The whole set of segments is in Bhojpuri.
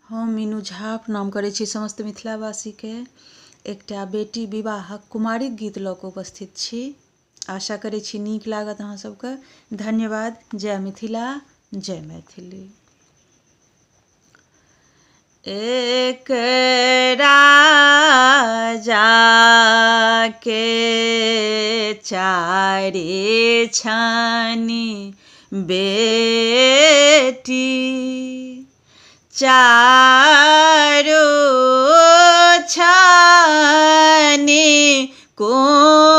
हम मीनू झा प्रणाम करै छी समस्त मिथिलावासीके। एकटा बेटी विवाहक कुमारिक गीत लऽ कऽ उपस्थित छी। आशा करै छी नीक लागत अहाँ सबके। धन्यवाद। जय मिथिला, जय मैथिली। एक राजा के चारि छानी बेटी, चारो छानी कुमारियो,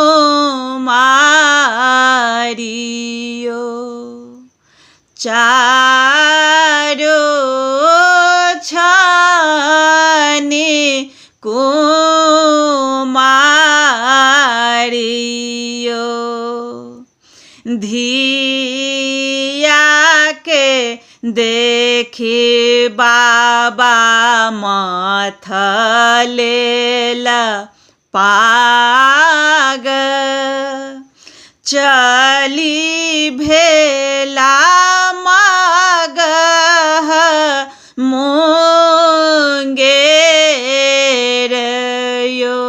चारो छानी कुमारियो। धिया के देखी बाबा मथलेल पाग, चली भेला मगह मुंगेर यो,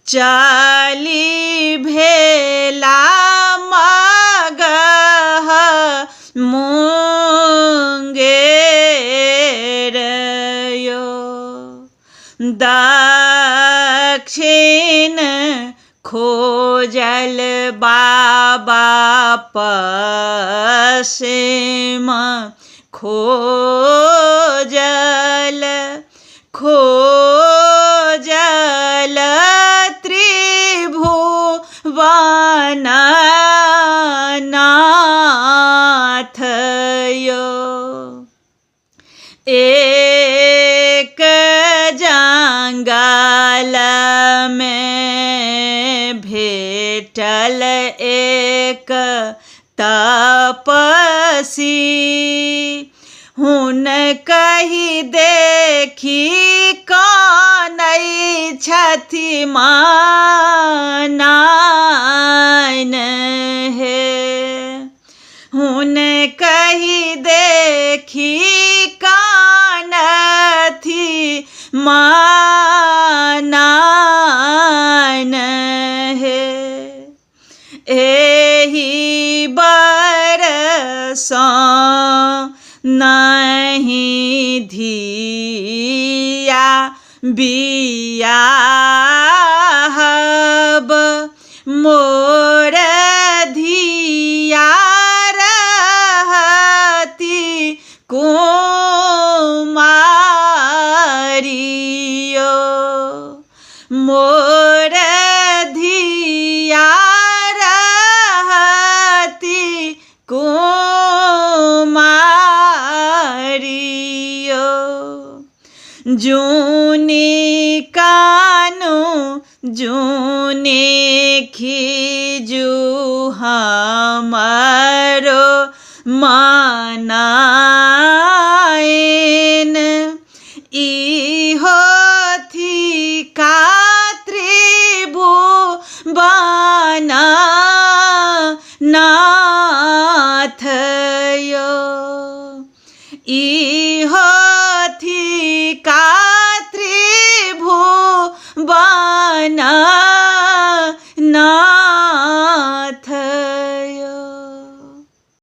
चली भेला मगह मुंगेर यो। दक्षिण खोजल बाबा पश्चिम खोजल, खोजल त्रिभुवननाथ यो। एक जंगल में भेटल एक तपसी, हुनकहि देखी कानै छथि मानैन हे, हुनकहि देखी कानथि मानैन हे। एहि बरसों नहीं धिया बियाहब, मोर धिया रहती कुमारियो, मोर धिया रहती कुमारियो। जूनी कानू जूनी खीजू हमरो मनाइन, इहो थिका त्रिभुवननाथ यो।